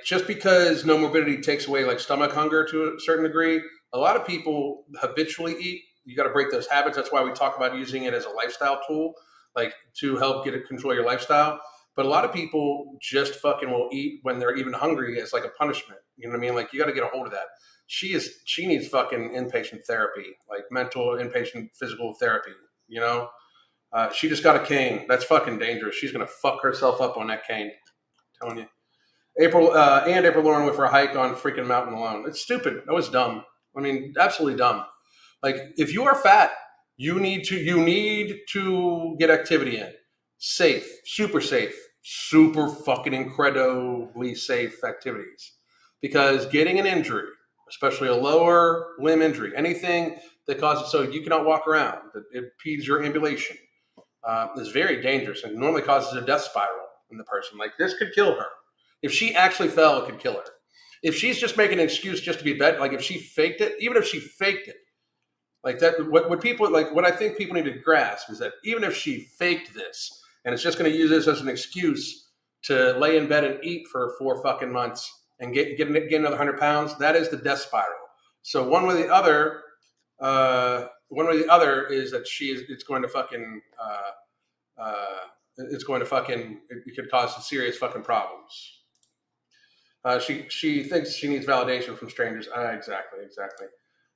just because no morbidity takes away like stomach hunger to a certain degree, a lot of people habitually eat. You got to break those habits. That's why we talk about using it as a lifestyle tool, like to help control your lifestyle. But a lot of people just fucking will eat when they're even hungry as like a punishment. You know what I mean? Like you got to get a hold of that. She needs fucking inpatient therapy, like mental inpatient physical therapy. You know, she just got a cane. That's fucking dangerous. She's gonna fuck herself up on that cane. I'm telling you. April Lauren went for a hike on freaking mountain alone. It's stupid. That was dumb. I mean, absolutely dumb. Like if you are fat, you need to get activity in. Safe, super fucking incredibly safe activities. Because getting an injury, especially a lower limb injury, anything that causes so you cannot walk around, that it impedes your ambulation, is very dangerous and normally causes a death spiral in the person. Like this could kill her. If she actually fell, it could kill her. If she's just making an excuse just to be bed, like if she faked it, even if she faked it, like that, what people like, what I think people need to grasp is that even if she faked this and it's just going to use this as an excuse to lay in bed and eat for 4 fucking months and get another 100 pounds, that is the death spiral. So one way or the other is that it's going to fucking, it could cause some serious fucking problems. She thinks she needs validation from strangers. Exactly.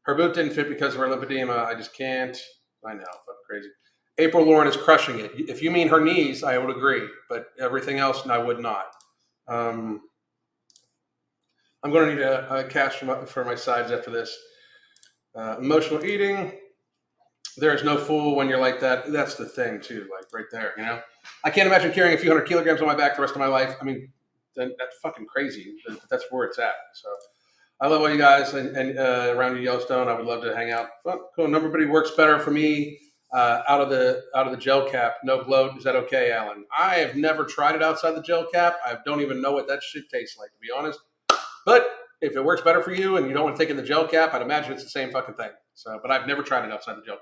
Her boot didn't fit because of her lymphedema. I just can't. I know, fucking crazy. April Lauren is crushing it. If you mean her knees, I would agree, but everything else, I would not. I'm going to need a cash for my sides after this. Emotional eating. There is no fool when you're like that. That's the thing too, like right there. You know, I can't imagine carrying a few hundred kilograms on my back the rest of my life. I mean, that's fucking crazy. That's where it's at. So I love all you guys and around Yellowstone. I would love to hang out. Cool. Everybody works better for me out of the gel cap. No bloat. Is that okay, Alan? I have never tried it outside the gel cap. I don't even know what that shit tastes like, to be honest. But if it works better for you and you don't want to take in the gel cap, I'd imagine it's the same fucking thing. So, but I've never tried it outside the gel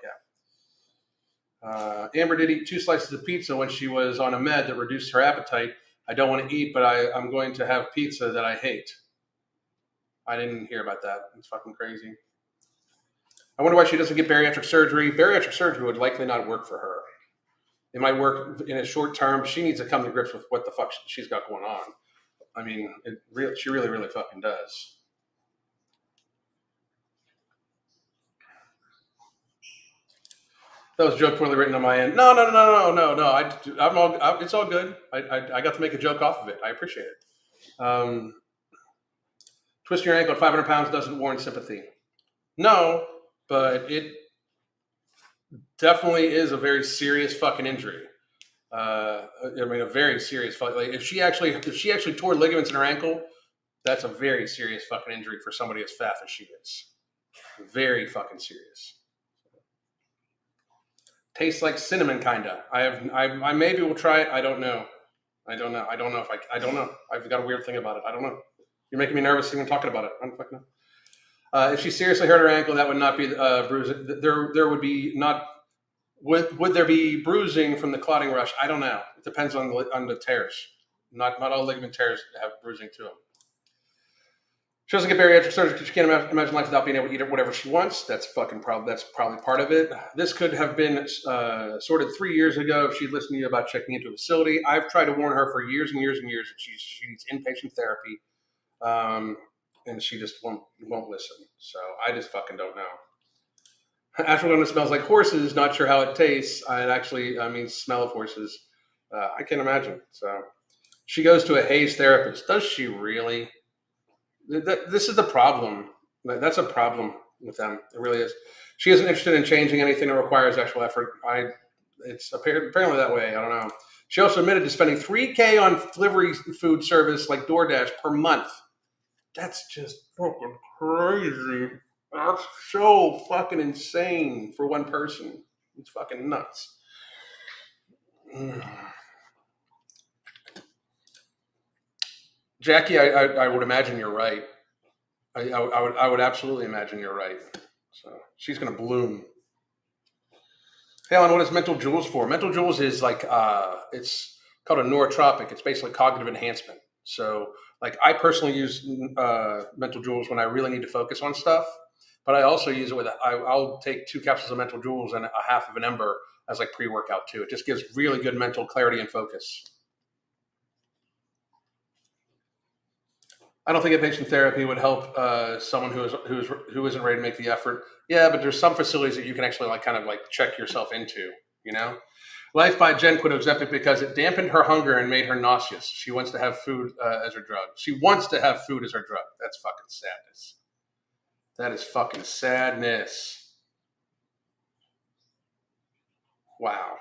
cap. Amber did eat 2 slices of pizza when she was on a med that reduced her appetite. I don't want to eat, but I'm going to have pizza that I hate. I didn't hear about that. It's fucking crazy. I wonder why she doesn't get bariatric surgery. Bariatric surgery would likely not work for her. It might work in a short term. She needs to come to grips with what the fuck she's got going on. I mean, she really, really fucking does. That was a joke poorly written on my end. No. It's all good. I got to make a joke off of it. I appreciate it. Twisting your ankle at 500 pounds doesn't warrant sympathy. No, but it definitely is a very serious fucking injury. I mean, a very serious like if she actually tore ligaments in her ankle, that's a very serious fucking injury for somebody as fat as she is. Very fucking serious. Tastes like cinnamon, kinda. I maybe will try it. I don't know. I don't know. I've got a weird thing about it. I don't know. You're making me nervous even talking about it. I don't fucking know. If she seriously hurt her ankle, that would not be bruising. There would be not. Would there be bruising from the clotting rush? I don't know. It depends on the tears. Not all ligament tears have bruising to them. She doesn't get bariatric surgery because she can't imagine life without being able to eat whatever she wants. That's probably part of it. This could have been sorted 3 years ago if she'd listened to you about checking into a facility. I've tried to warn her for years and years and years that she needs inpatient therapy. and she just won't listen. So I just fucking don't know. Ashwagandha smells like horses. Not sure how it tastes. I mean, smell of horses. I can't imagine. So she goes to a Hayes therapist. Does she really? This is the problem. That's a problem with them. It really is. She isn't interested in changing anything that requires actual effort. It's apparently that way. I don't know. She also admitted to spending $3K on delivery food service like DoorDash per month. That's just fucking crazy. That's so fucking insane for one person. It's fucking nuts. Jackie, I would imagine you're right. I would absolutely imagine you're right. So she's gonna bloom. Hey, Alan, what is Mental Jewels for? Mental Jewels is like it's called a neurotropic. It's basically cognitive enhancement. So like I personally use Mental Jewels when I really need to focus on stuff, but I also use it with I'll take 2 capsules of Mental Jewels and a half of an Ember as like pre-workout too. It just gives really good mental clarity and focus. I don't think inpatient therapy would help someone who isn't ready to make the effort. Yeah, but there's some facilities that you can actually like kind of like check yourself into. You know, Life by Jen quit Ozempic because it dampened her hunger and made her nauseous. She wants to have food as her drug. She wants to have food as her drug. That's fucking sadness. That is fucking sadness. Wow.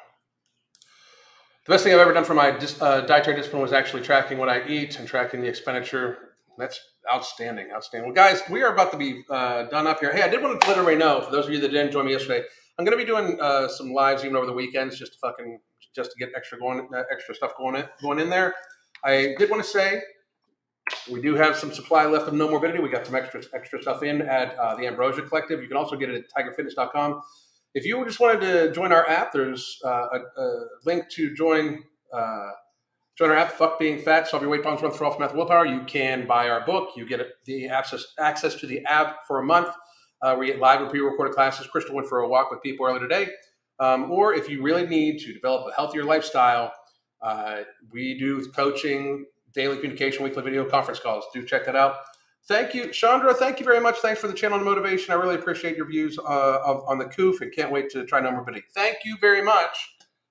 The best thing I've ever done for my dietary discipline was actually tracking what I eat and tracking the expenditure. That's outstanding. Well, guys, we are about to be done up here. Hey, I did want to let everybody know, for those of you that didn't join me yesterday, I'm going to be doing some lives even over the weekends just to get extra stuff going in there. I did want to say we do have some supply left of No Morbidity. We got some extra stuff in at the Ambrosia Collective. You can also get it at tigerfitness.com. If you just wanted to join our app, there's a link to join our app, Fuck Being Fat, Solve Your Weight Problems, Run Through Off Math Willpower. You can buy our book. You get the access to the app for a month. We get live and pre-recorded classes. Crystal went for a walk with people earlier today. Or if you really need to develop a healthier lifestyle, we do coaching, daily communication, weekly video conference calls. Do check that out. Thank you, Chandra. Thank you very much. Thanks for the channel and motivation. I really appreciate your views on the COOF and can't wait to try No Morbidity. Thank you very much.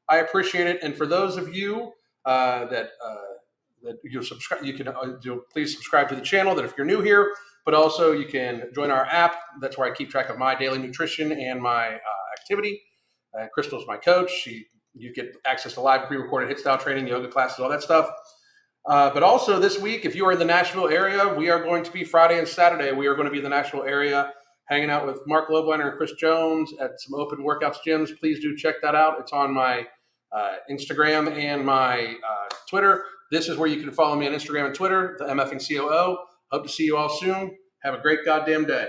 I appreciate it. And for those of you that you'll subscribe, you can please subscribe to the channel. That if you're new here, but also you can join our app. That's where I keep track of my daily nutrition and my activity. Crystal's my coach. You get access to live pre-recorded HIIT style training, yoga classes, all that stuff. But also this week, if you are in the Nashville area, we are going to be Friday and Saturday. We are going to be in the Nashville area hanging out with Mark Loveliner and Chris Jones at some open workouts gyms. Please do check that out. It's on my Instagram and my Twitter. This is where you can follow me on Instagram and Twitter, the MFing COO. Hope to see you all soon. Have a great goddamn day.